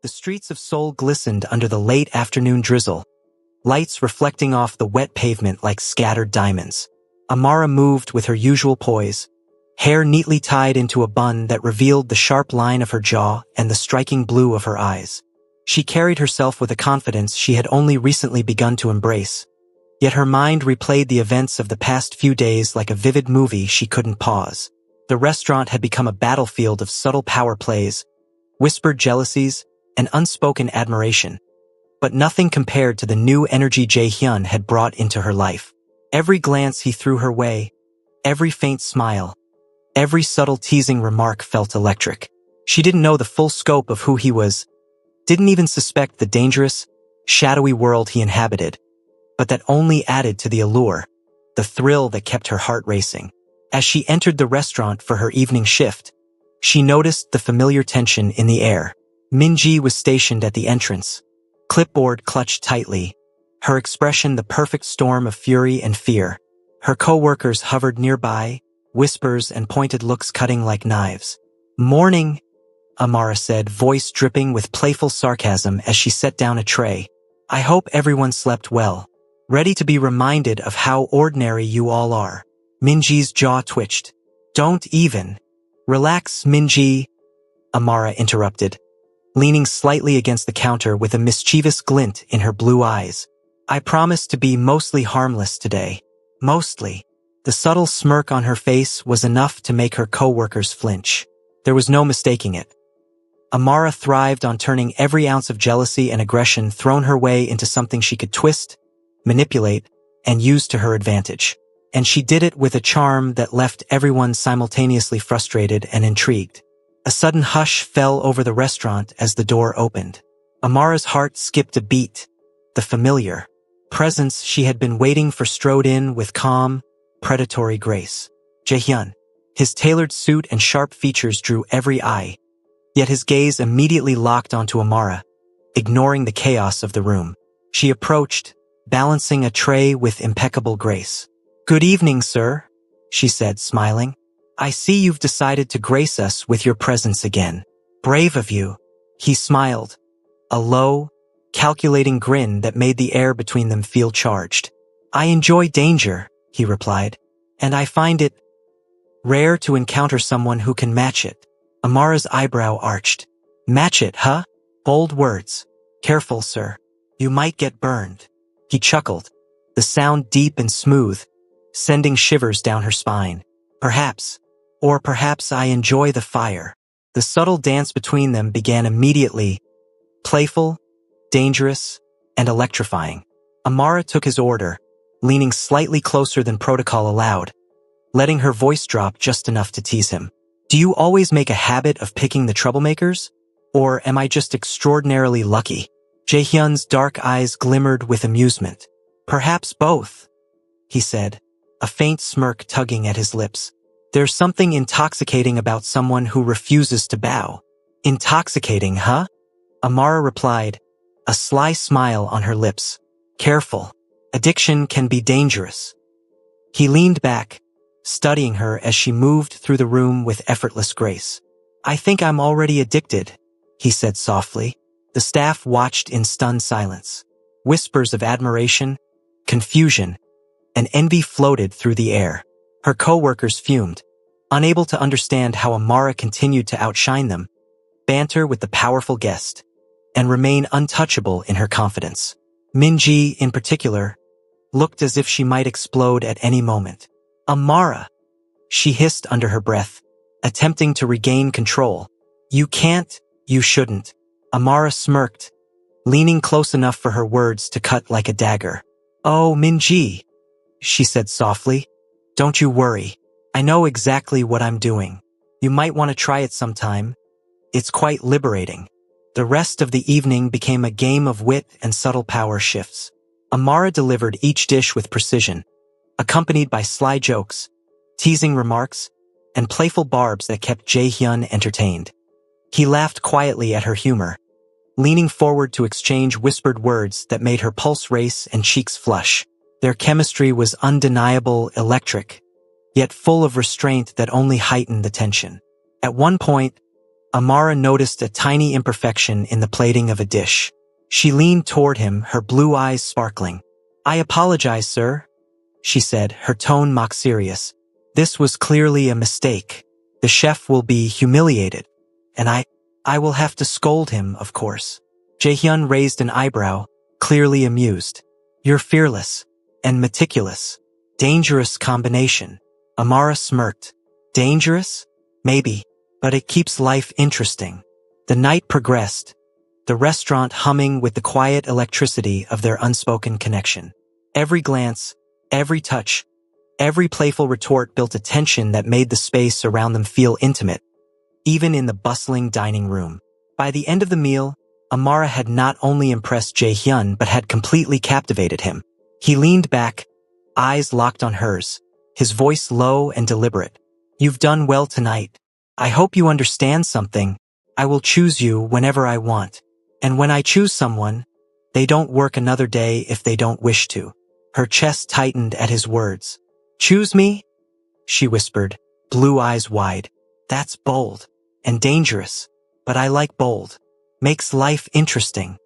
The streets of Seoul glistened under the late afternoon drizzle, lights reflecting off the wet pavement like scattered diamonds. Amara moved with her usual poise, hair neatly tied into a bun that revealed the sharp line of her jaw and the striking blue of her eyes. She carried herself with a confidence she had only recently begun to embrace, yet her mind replayed the events of the past few days like a vivid movie she couldn't pause. The restaurant had become a battlefield of subtle power plays, whispered jealousies, and unspoken admiration. But nothing compared to the new energy Jae-hyun had brought into her life. Every glance he threw her way, every faint smile, every subtle teasing remark felt electric. She didn't know the full scope of who he was, didn't even suspect the dangerous, shadowy world he inhabited, but that only added to the allure, the thrill that kept her heart racing. As she entered the restaurant for her evening shift, she noticed the familiar tension in the air. Min-ji was stationed at the entrance, clipboard clutched tightly, her expression the perfect storm of fury and fear. Her co-workers hovered nearby, whispers and pointed looks cutting like knives. "Morning," Amara said, voice dripping with playful sarcasm as she set down a tray. "I hope everyone slept well. Ready to be reminded of how ordinary you all are." Min-ji's jaw twitched. "Don't even." "Relax, Min-ji," Amara interrupted, leaning slightly against the counter with a mischievous glint in her blue eyes. "I promise to be mostly harmless today." Mostly. The subtle smirk on her face was enough to make her co-workers flinch. There was no mistaking it. Amara thrived on turning every ounce of jealousy and aggression thrown her way into something she could twist, manipulate, and use to her advantage. And she did it with a charm that left everyone simultaneously frustrated and intrigued. A sudden hush fell over the restaurant as the door opened. Amara's heart skipped a beat. The familiar presence she had been waiting for strode in with calm, predatory grace. Jae-hyun. His tailored suit and sharp features drew every eye, yet his gaze immediately locked onto Amara, ignoring the chaos of the room. She approached, balancing a tray with impeccable grace. "Good evening, sir," she said, smiling. "I see you've decided to grace us with your presence again. Brave of you." He smiled, a low, calculating grin that made the air between them feel charged. "I enjoy danger," he replied, "and I find it rare to encounter someone who can match it." Amara's eyebrow arched. "Match it, huh? Bold words. Careful, sir. You might get burned." He chuckled, the sound deep and smooth, sending shivers down her spine. "Perhaps. Or perhaps I enjoy the fire." The subtle dance between them began immediately, playful, dangerous, and electrifying. Amara took his order, leaning slightly closer than protocol allowed, letting her voice drop just enough to tease him. "Do you always make a habit of picking the troublemakers? Or am I just extraordinarily lucky?" Jae-hyun's dark eyes glimmered with amusement. "Perhaps both," he said, a faint smirk tugging at his lips. "There's something intoxicating about someone who refuses to bow." "Intoxicating, huh?" Amara replied, a sly smile on her lips. "Careful. Addiction can be dangerous." He leaned back, studying her as she moved through the room with effortless grace. "I think I'm already addicted," he said softly. The staff watched in stunned silence. Whispers of admiration, confusion, and envy floated through the air. Her co-workers fumed, unable to understand how Amara continued to outshine them, banter with the powerful guest, and remain untouchable in her confidence. Min-ji, in particular, looked as if she might explode at any moment. "Amara," she hissed under her breath, attempting to regain control. "You can't, you shouldn't." Amara smirked, leaning close enough for her words to cut like a dagger. "Oh, Min-ji," she said softly, "don't you worry. I know exactly what I'm doing. You might want to try it sometime. It's quite liberating." The rest of the evening became a game of wit and subtle power shifts. Amara delivered each dish with precision, accompanied by sly jokes, teasing remarks, and playful barbs that kept Jae-hyun entertained. He laughed quietly at her humor, leaning forward to exchange whispered words that made her pulse race and cheeks flush. Their chemistry was undeniable, electric, yet full of restraint that only heightened the tension. At one point, Amara noticed a tiny imperfection in the plating of a dish. She leaned toward him, her blue eyes sparkling. "I apologize, sir," she said, her tone mock serious. "This was clearly a mistake. The chef will be humiliated. And I will have to scold him, of course." Jaehyun raised an eyebrow, clearly amused. "You're fearless. And meticulous. Dangerous combination." Amara smirked. "Dangerous? Maybe. But it keeps life interesting." The night progressed, the restaurant humming with the quiet electricity of their unspoken connection. Every glance, every touch, every playful retort built a tension that made the space around them feel intimate, even in the bustling dining room. By the end of the meal, Amara had not only impressed Jaehyun but had completely captivated him. He leaned back, eyes locked on hers, his voice low and deliberate. "You've done well tonight. I hope you understand something. I will choose you whenever I want. And when I choose someone, they don't work another day if they don't wish to." Her chest tightened at his words. "Choose me?" she whispered, blue eyes wide. "That's bold. And dangerous. But I like bold. Makes life interesting."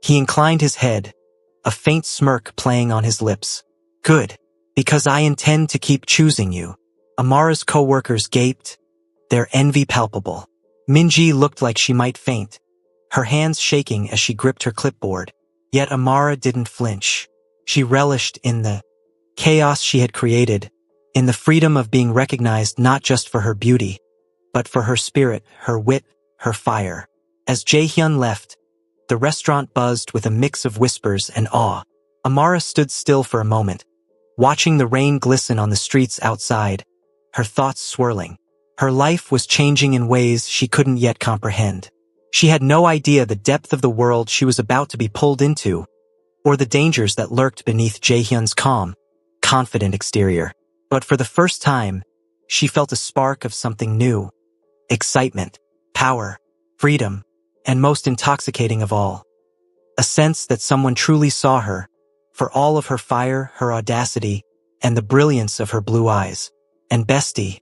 He inclined his head, a faint smirk playing on his lips. "Good. Because I intend to keep choosing you." Amara's co-workers gaped, their envy palpable. Minji looked like she might faint, her hands shaking as she gripped her clipboard. Yet Amara didn't flinch. She relished in the chaos she had created, in the freedom of being recognized not just for her beauty, but for her spirit, her wit, her fire. As Jaehyun left, the restaurant buzzed with a mix of whispers and awe. Amara stood still for a moment, watching the rain glisten on the streets outside, her thoughts swirling. Her life was changing in ways she couldn't yet comprehend. She had no idea the depth of the world she was about to be pulled into, or the dangers that lurked beneath Jaehyun's calm, confident exterior. But for the first time, she felt a spark of something new. Excitement, power, freedom, and most intoxicating of all, a sense that someone truly saw her, for all of her fire, her audacity, and the brilliance of her blue eyes. And bestie,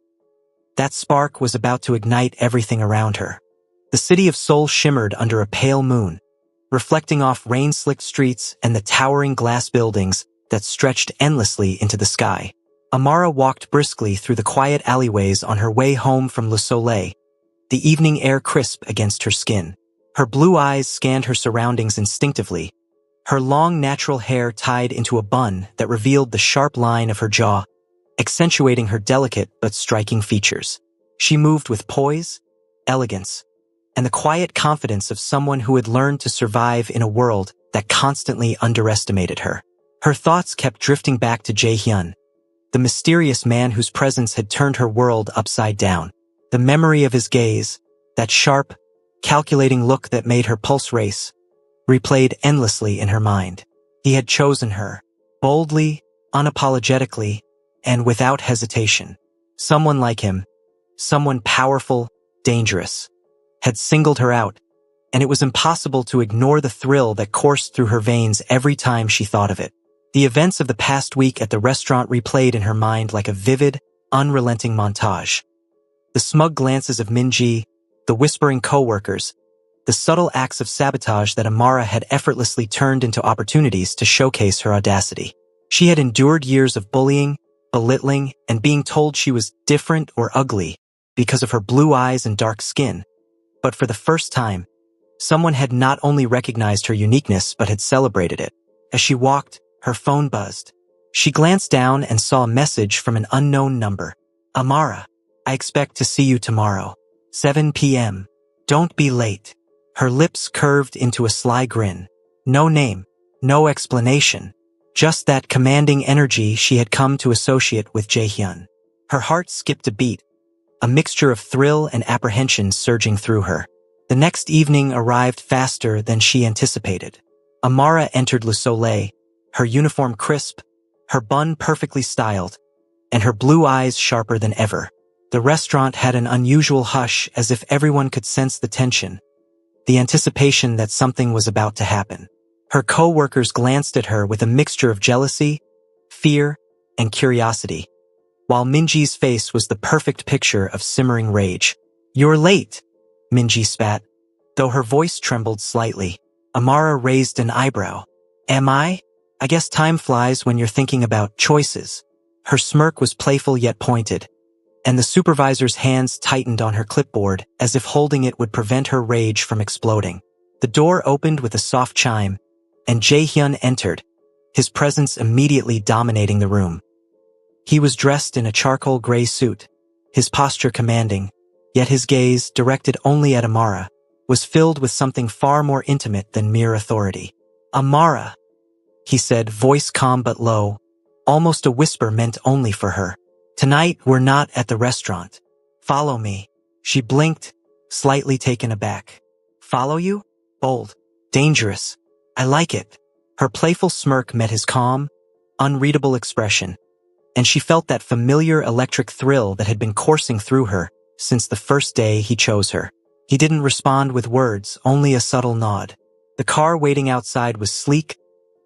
that spark was about to ignite everything around her. The city of Seoul shimmered under a pale moon, reflecting off rain-slicked streets and the towering glass buildings that stretched endlessly into the sky. Amara walked briskly through the quiet alleyways on her way home from Le Soleil, the evening air crisp against her skin. Her blue eyes scanned her surroundings instinctively, her long natural hair tied into a bun that revealed the sharp line of her jaw, accentuating her delicate but striking features. She moved with poise, elegance, and the quiet confidence of someone who had learned to survive in a world that constantly underestimated her. Her thoughts kept drifting back to Jaehyun, the mysterious man whose presence had turned her world upside down. The memory of his gaze, that sharp, calculating look that made her pulse race, replayed endlessly in her mind. He had chosen her, boldly, unapologetically, and without hesitation. Someone like him, someone powerful, dangerous, had singled her out, and it was impossible to ignore the thrill that coursed through her veins every time she thought of it. The events of the past week at the restaurant replayed in her mind like a vivid, unrelenting montage. The smug glances of Minji, the whispering co-workers, the subtle acts of sabotage that Amara had effortlessly turned into opportunities to showcase her audacity. She had endured years of bullying, belittling, and being told she was different or ugly because of her blue eyes and dark skin. But for the first time, someone had not only recognized her uniqueness but had celebrated it. As she walked, her phone buzzed. She glanced down and saw a message from an unknown number. "Amara, I expect to see you tomorrow, 7 p.m. Don't be late." Her lips curved into a sly grin. No name, no explanation, just that commanding energy she had come to associate with Jaehyun. Her heart skipped a beat, a mixture of thrill and apprehension surging through her. The next evening arrived faster than she anticipated. Amara entered Le Soleil, her uniform crisp, her bun perfectly styled, and her blue eyes sharper than ever. The restaurant had an unusual hush, as if everyone could sense the tension, the anticipation that something was about to happen. Her co-workers glanced at her with a mixture of jealousy, fear, and curiosity, while Minji's face was the perfect picture of simmering rage. "You're late," Minji spat, though her voice trembled slightly. Amara raised an eyebrow. Am I? I guess time flies when you're thinking about choices. Her smirk was playful yet pointed, and the supervisor's hands tightened on her clipboard as if holding it would prevent her rage from exploding. The door opened with a soft chime, and Jae-hyun entered, his presence immediately dominating the room. He was dressed in a charcoal gray suit, his posture commanding, yet his gaze, directed only at Amara, was filled with something far more intimate than mere authority. Amara, he said, voice calm but low, almost a whisper meant only for her. Tonight we're not at the restaurant. Follow me. She blinked, slightly taken aback. Follow you? Bold. Dangerous. I like it. Her playful smirk met his calm, unreadable expression, and she felt that familiar electric thrill that had been coursing through her since the first day he chose her. He didn't respond with words, only a subtle nod. The car waiting outside was sleek,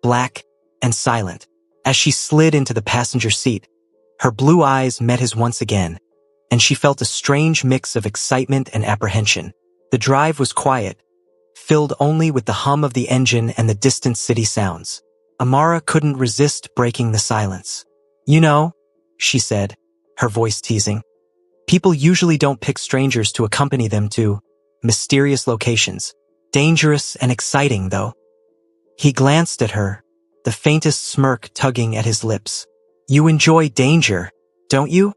black, and silent. As she slid into the passenger seat, her blue eyes met his once again, and she felt a strange mix of excitement and apprehension. The drive was quiet, filled only with the hum of the engine and the distant city sounds. Amara couldn't resist breaking the silence. You know, she said, her voice teasing, people usually don't pick strangers to accompany them to mysterious locations. Dangerous and exciting, though. He glanced at her, the faintest smirk tugging at his lips. You enjoy danger, don't you?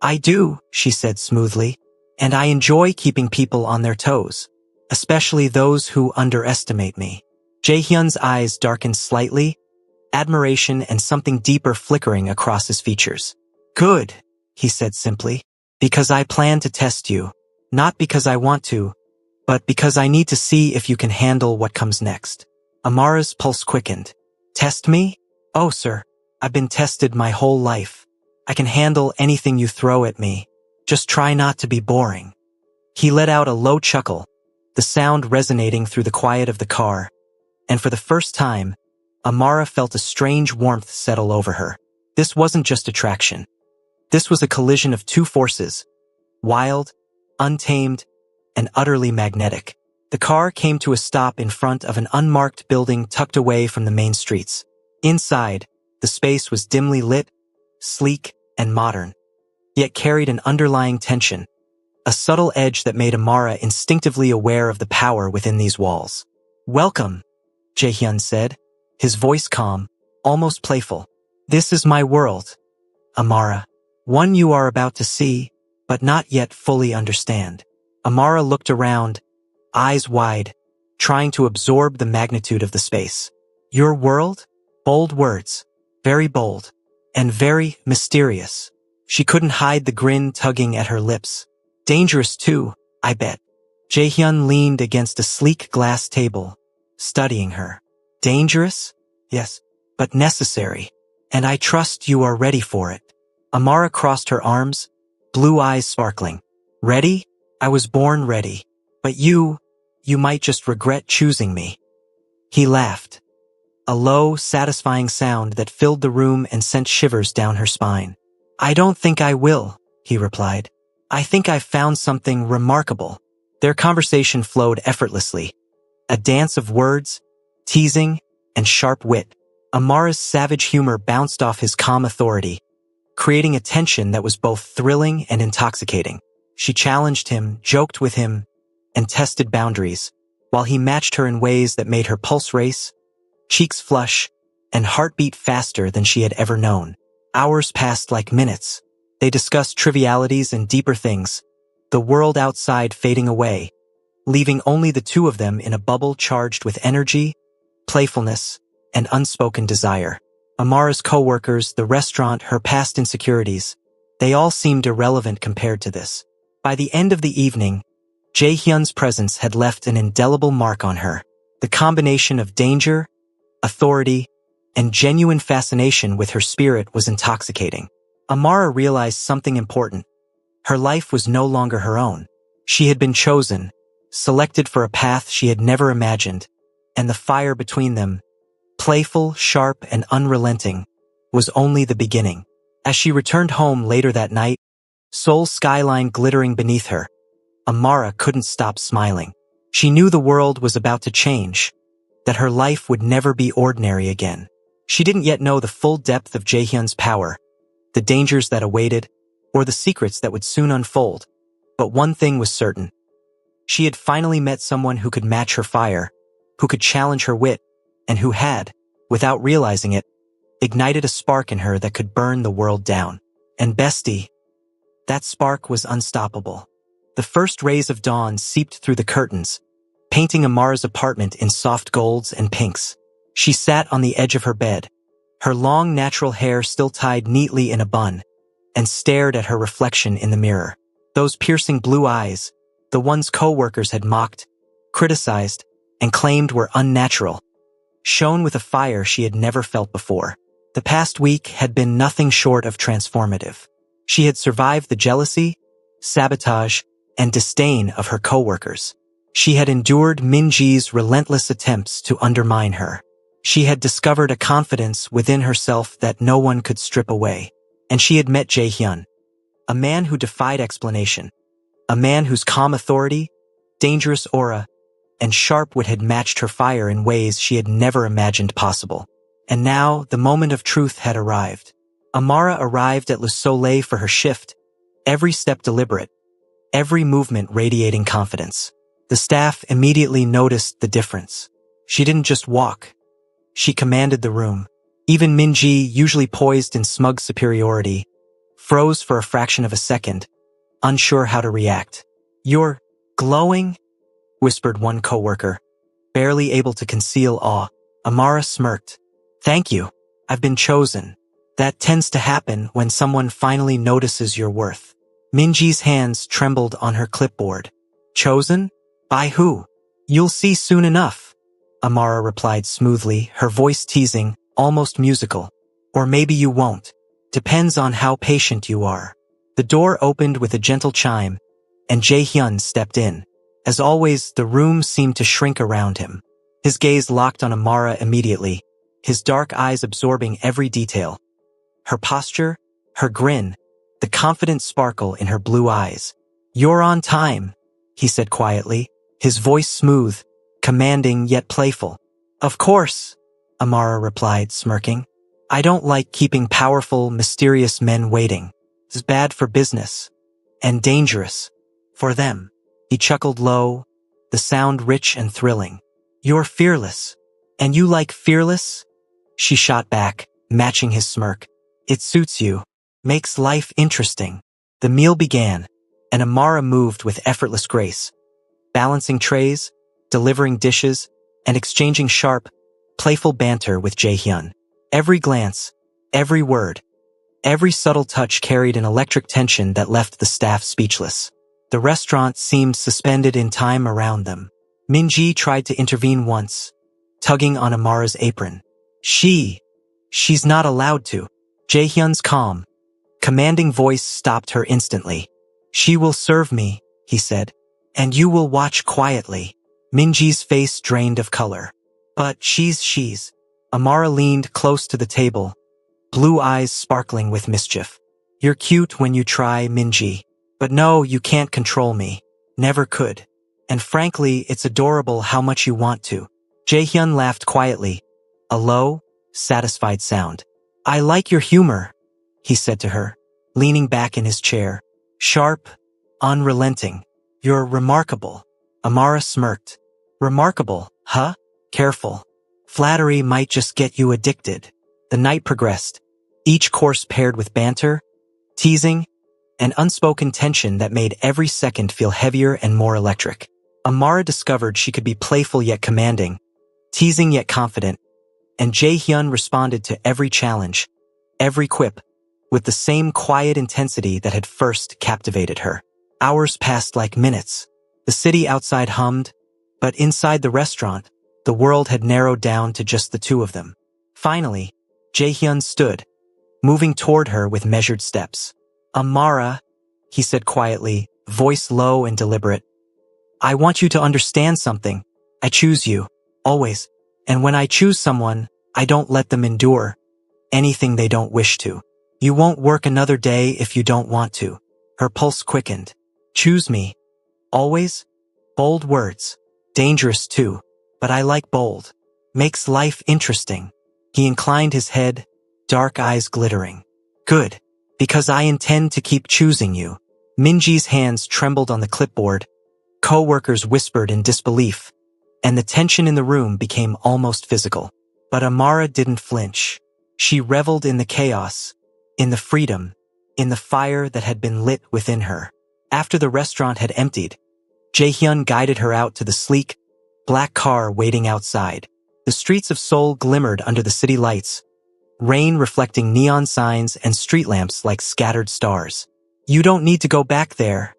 I do, she said smoothly, and I enjoy keeping people on their toes, especially those who underestimate me. Jae-hyun's eyes darkened slightly, admiration and something deeper flickering across his features. Good, he said simply, because I plan to test you, not because I want to, but because I need to see if you can handle what comes next. Amara's pulse quickened. Test me? Oh, sir. I've been tested my whole life. I can handle anything you throw at me. Just try not to be boring. He let out a low chuckle, the sound resonating through the quiet of the car, and for the first time, Amara felt a strange warmth settle over her. This wasn't just attraction. This was a collision of two forces, wild, untamed, and utterly magnetic. The car came to a stop in front of an unmarked building tucked away from the main streets. Inside, the space was dimly lit, sleek, and modern, yet carried an underlying tension, a subtle edge that made Amara instinctively aware of the power within these walls. Welcome, Jae-hyun said, his voice calm, almost playful. This is my world, Amara. One you are about to see, but not yet fully understand. Amara looked around, eyes wide, trying to absorb the magnitude of the space. Your world? Bold words. Very bold. And very mysterious. She couldn't hide the grin tugging at her lips. Dangerous too, I bet. Jae-hyun leaned against a sleek glass table, studying her. Dangerous? Yes, but necessary. And I trust you are ready for it. Amara crossed her arms, blue eyes sparkling. Ready? I was born ready. But you might just regret choosing me. He laughed. A low, satisfying sound that filled the room and sent shivers down her spine. I don't think I will, he replied. I think I've found something remarkable. Their conversation flowed effortlessly. A dance of words, teasing, and sharp wit. Amara's savage humor bounced off his calm authority, creating a tension that was both thrilling and intoxicating. She challenged him, joked with him, and tested boundaries, while he matched her in ways that made her pulse race, cheeks flush, and heart beat faster than she had ever known. Hours passed like minutes. They discussed trivialities and deeper things, the world outside fading away, leaving only the two of them in a bubble charged with energy, playfulness, and unspoken desire. Amara's co-workers, the restaurant, her past insecurities, they all seemed irrelevant compared to this. By the end of the evening, Jae-hyun's presence had left an indelible mark on her. The combination of danger, authority, and genuine fascination with her spirit was intoxicating. Amara realized something important. Her life was no longer her own. She had been chosen, selected for a path she had never imagined, and the fire between them, playful, sharp, and unrelenting, was only the beginning. As she returned home later that night, Seoul's skyline glittering beneath her, Amara couldn't stop smiling. She knew the world was about to change, that her life would never be ordinary again. She didn't yet know the full depth of Jaehyun's power, the dangers that awaited, or the secrets that would soon unfold. But one thing was certain. She had finally met someone who could match her fire, who could challenge her wit, and who had, without realizing it, ignited a spark in her that could burn the world down. And bestie, that spark was unstoppable. The first rays of dawn seeped through the curtains, painting Amara's apartment in soft golds and pinks. She sat on the edge of her bed, her long natural hair still tied neatly in a bun, and stared at her reflection in the mirror. Those piercing blue eyes, the ones co-workers had mocked, criticized, and claimed were unnatural, shone with a fire she had never felt before. The past week had been nothing short of transformative. She had survived the jealousy, sabotage, and disdain of her co-workers. She had endured Minji's relentless attempts to undermine her. She had discovered a confidence within herself that no one could strip away. And she had met Jaehyun, a man who defied explanation, a man whose calm authority, dangerous aura, and sharp wit had matched her fire in ways she had never imagined possible. And now, the moment of truth had arrived. Amara arrived at Le Soleil for her shift, every step deliberate, every movement radiating confidence. The staff immediately noticed the difference. She didn't just walk. She commanded the room. Even Minji, usually poised in smug superiority, froze for a fraction of a second, unsure how to react. "You're glowing?" whispered one coworker, barely able to conceal awe. Amara smirked. "Thank you. I've been chosen. That tends to happen when someone finally notices your worth." Minji's hands trembled on her clipboard. "Chosen? By who?" "You'll see soon enough," Amara replied smoothly, her voice teasing, almost musical. "Or maybe you won't. Depends on how patient you are." The door opened with a gentle chime, and Jaehyun stepped in. As always, the room seemed to shrink around him. His gaze locked on Amara immediately, his dark eyes absorbing every detail. Her posture, her grin, the confident sparkle in her blue eyes. "You're on time," he said quietly, his voice smooth, commanding yet playful. "Of course," Amara replied, smirking. "I don't like keeping powerful, mysterious men waiting. It's bad for business. And dangerous. For them." He chuckled low, the sound rich and thrilling. "You're fearless. And you like fearless?" She shot back, matching his smirk. "It suits you. Makes life interesting." The meal began, and Amara moved with effortless grace, balancing trays, delivering dishes, and exchanging sharp, playful banter with Jaehyun. Every glance, every word, every subtle touch carried an electric tension that left the staff speechless. The restaurant seemed suspended in time around them. Minji tried to intervene once, tugging on Amara's apron. She's not allowed to." Jaehyun's calm, commanding voice stopped her instantly. "She will serve me," he said, "and you will watch quietly." Minji's face drained of color. "But she's..." Amara leaned close to the table, blue eyes sparkling with mischief. "You're cute when you try, Minji. But no, you can't control me. Never could. And frankly, it's adorable how much you want to." Jaehyun laughed quietly, a low, satisfied sound. "I like your humor," he said to her, leaning back in his chair. "Sharp, unrelenting. You're remarkable." Amara smirked. "Remarkable, huh? Careful. Flattery might just get you addicted." The night progressed, each course paired with banter, teasing, and unspoken tension that made every second feel heavier and more electric. Amara discovered she could be playful yet commanding, teasing yet confident, and Jaehyun responded to every challenge, every quip, with the same quiet intensity that had first captivated her. Hours passed like minutes. The city outside hummed, but inside the restaurant, the world had narrowed down to just the two of them. Finally, Jaehyun stood, moving toward her with measured steps. "Amara," he said quietly, voice low and deliberate, "I want you to understand something. I choose you, always. And when I choose someone, I don't let them endure anything they don't wish to. You won't work another day if you don't want to." Her pulse quickened. "Choose me." Always? Bold words. Dangerous too. But I like bold. Makes life interesting. He inclined his head, dark eyes glittering. Good. Because I intend to keep choosing you. Minji's hands trembled on the clipboard. Co-workers whispered in disbelief, and the tension in the room became almost physical. But Amara didn't flinch. She reveled in the chaos, in the freedom, in the fire that had been lit within her. After the restaurant had emptied, Jaehyun guided her out to the sleek, black car waiting outside. The streets of Seoul glimmered under the city lights, rain reflecting neon signs and street lamps like scattered stars. "You don't need to go back there,"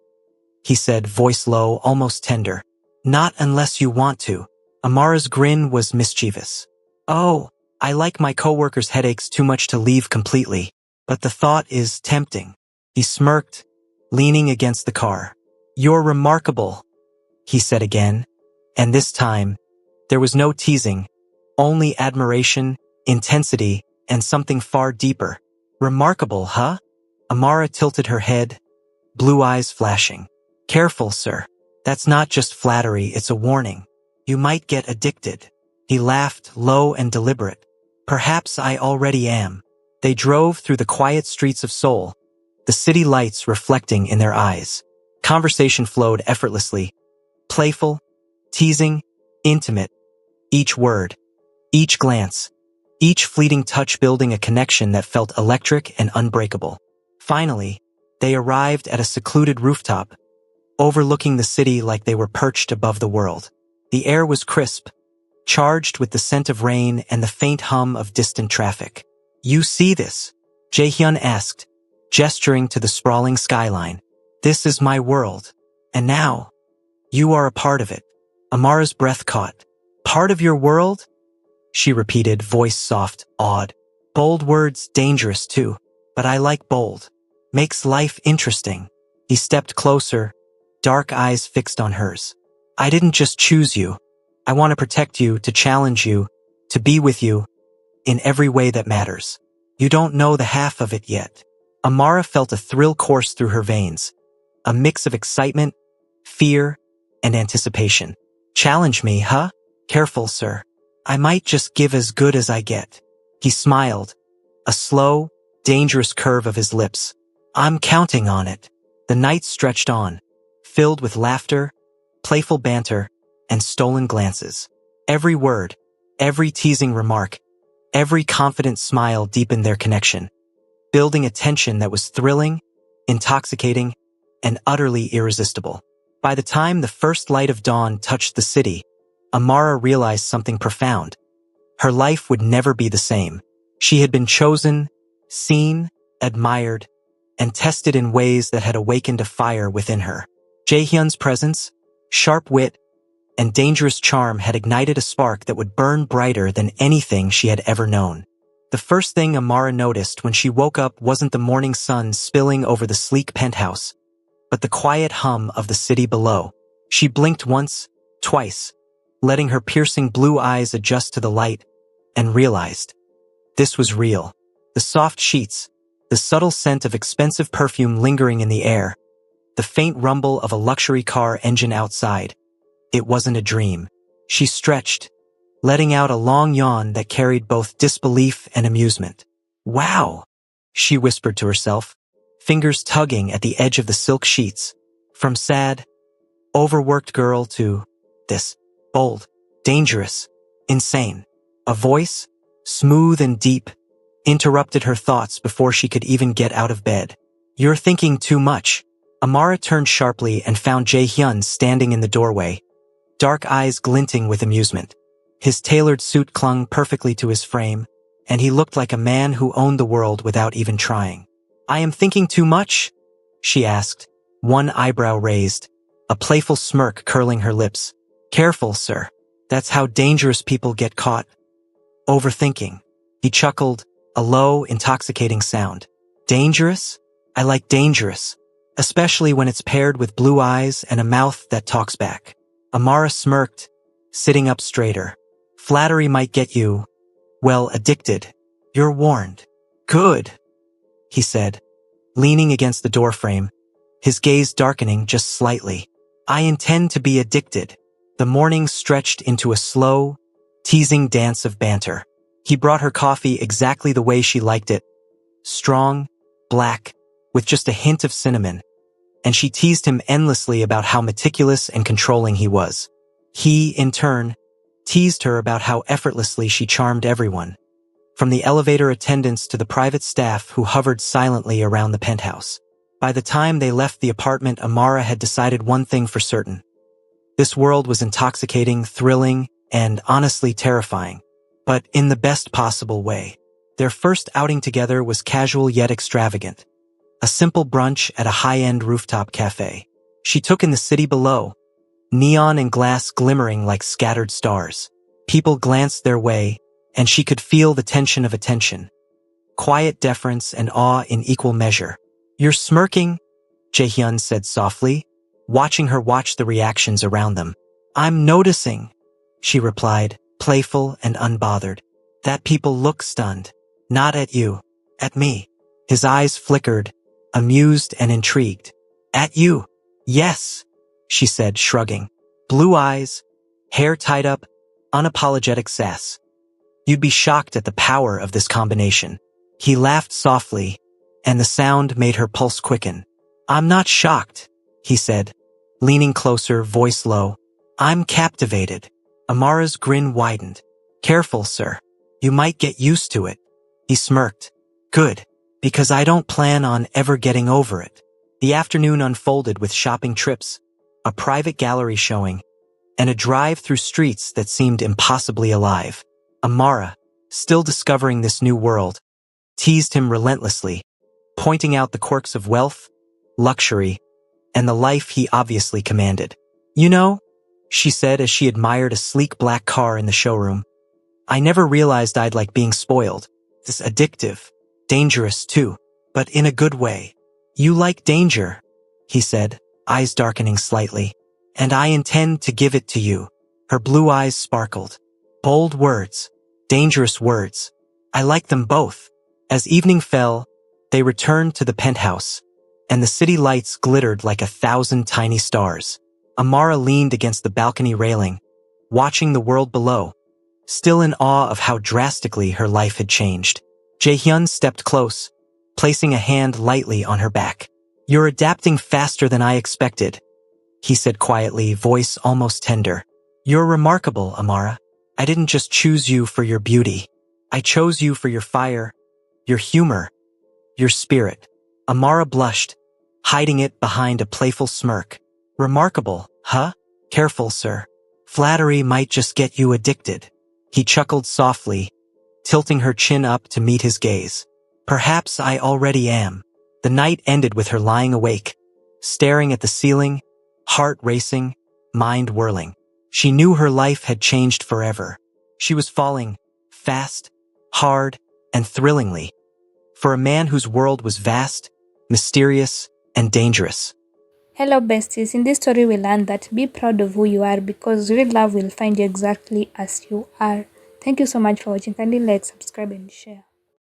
he said, voice low, almost tender. "Not unless you want to." Amara's grin was mischievous. "Oh, I like my coworkers' headaches too much to leave completely, but the thought is tempting." He smirked, leaning against the car. "You're remarkable," he said again, and this time, there was no teasing, only admiration, intensity, and something far deeper. "Remarkable, huh?" Amara tilted her head, blue eyes flashing. "Careful, sir. That's not just flattery, it's a warning. You might get addicted." He laughed, low and deliberate. "Perhaps I already am." They drove through the quiet streets of Seoul, the city lights reflecting in their eyes. Conversation flowed effortlessly, playful, teasing, intimate. Each word, each glance, each fleeting touch building a connection that felt electric and unbreakable. Finally, they arrived at a secluded rooftop, overlooking the city like they were perched above the world. The air was crisp, charged with the scent of rain and the faint hum of distant traffic. "You see this?" Jaehyun asked, gesturing to the sprawling skyline. "This is my world. And now, you are a part of it." Amara's breath caught. "Part of your world?" she repeated, voice soft, awed. "Bold words, dangerous too. But I like bold. Makes life interesting." He stepped closer, dark eyes fixed on hers. "I didn't just choose you. I want to protect you, to challenge you, to be with you, in every way that matters. You don't know the half of it yet." Amara felt a thrill course through her veins, a mix of excitement, fear, and anticipation. "Challenge me, huh? Careful, sir. I might just give as good as I get." He smiled, a slow, dangerous curve of his lips. "I'm counting on it." The night stretched on, filled with laughter, playful banter, and stolen glances. Every word, every teasing remark, every confident smile deepened their connection, building a tension that was thrilling, intoxicating, and utterly irresistible. By the time the first light of dawn touched the city, Amara realized something profound. Her life would never be the same. She had been chosen, seen, admired, and tested in ways that had awakened a fire within her. Jaehyun's presence, sharp wit, and dangerous charm had ignited a spark that would burn brighter than anything she had ever known. The first thing Amara noticed when she woke up wasn't the morning sun spilling over the sleek penthouse, but the quiet hum of the city below. She blinked once, twice, letting her piercing blue eyes adjust to the light, and realized this was real. The soft sheets, the subtle scent of expensive perfume lingering in the air, the faint rumble of a luxury car engine outside. It wasn't a dream. She stretched, letting out a long yawn that carried both disbelief and amusement. "Wow," she whispered to herself, fingers tugging at the edge of the silk sheets. From sad, overworked girl to this, bold, dangerous, insane. A voice, smooth and deep, interrupted her thoughts before she could even get out of bed. "You're thinking too much." Amara turned sharply and found Jaehyun standing in the doorway, dark eyes glinting with amusement. His tailored suit clung perfectly to his frame, and he looked like a man who owned the world without even trying. "I am thinking too much?" she asked, one eyebrow raised, a playful smirk curling her lips. "Careful, sir. That's how dangerous people get caught. Overthinking." He chuckled, a low, intoxicating sound. "Dangerous? I like dangerous, especially when it's paired with blue eyes and a mouth that talks back." Amara smirked, sitting up straighter. "Flattery might get you, well, addicted. You're warned." "Good," he said, leaning against the doorframe, his gaze darkening just slightly. I intend to be addicted. The morning stretched into a slow, teasing dance of banter. He brought her coffee exactly the way she liked it, strong, black, with just a hint of cinnamon, and she teased him endlessly about how meticulous and controlling he was. He, in turn, teased her about how effortlessly she charmed everyone, from the elevator attendants to the private staff who hovered silently around the penthouse. By the time they left the apartment, Amara had decided one thing for certain. This world was intoxicating, thrilling, and honestly terrifying, but in the best possible way. Their first outing together was casual yet extravagant. A simple brunch at a high-end rooftop cafe. She took in the city below, neon and glass glimmering like scattered stars. People glanced their way, and she could feel the tension of attention. Quiet deference and awe in equal measure. "You're smirking," Jaehyun said softly, watching her watch the reactions around them. "I'm noticing," she replied, playful and unbothered, "that people look stunned. Not at you. At me." His eyes flickered, amused and intrigued. "At you?" "Yes," she said, shrugging. Blue eyes, hair tied up, unapologetic sass. "You'd be shocked at the power of this combination." He laughed softly, and the sound made her pulse quicken. "I'm not shocked," he said, leaning closer, voice low. "I'm captivated." Amara's grin widened. "Careful, sir. You might get used to it." He smirked. "Good, because I don't plan on ever getting over it." The afternoon unfolded with shopping trips, a private gallery showing, and a drive through streets that seemed impossibly alive. Amara, still discovering this new world, teased him relentlessly, pointing out the quirks of wealth, luxury, and the life he obviously commanded. "You know," she said as she admired a sleek black car in the showroom, "I never realized I'd like being spoiled. This addictive, dangerous too, but in a good way." "You like danger," he said, eyes darkening slightly, "and I intend to give it to you." Her blue eyes sparkled. Bold words, dangerous words. I like them both. As evening fell, they returned to the penthouse, and the city lights glittered like 1,000 tiny stars. Amara leaned against the balcony railing, watching the world below, still in awe of how drastically her life had changed. Jaehyun stepped close, placing a hand lightly on her back. "You're adapting faster than I expected," he said quietly, voice almost tender. "You're remarkable, Amara. I didn't just choose you for your beauty. I chose you for your fire, your humor, your spirit." Amara blushed, hiding it behind a playful smirk. "Remarkable, huh? Careful, sir. Flattery might just get you addicted." He chuckled softly, tilting her chin up to meet his gaze. "Perhaps I already am." The night ended with her lying awake, staring at the ceiling, heart racing, mind whirling. She knew her life had changed forever. She was falling, fast, hard, and thrillingly, for a man whose world was vast, mysterious, and dangerous. Hello, besties. In this story, we learned that be proud of who you are because real love will find you exactly as you are. Thank you so much for watching. Kindly like, subscribe, and share.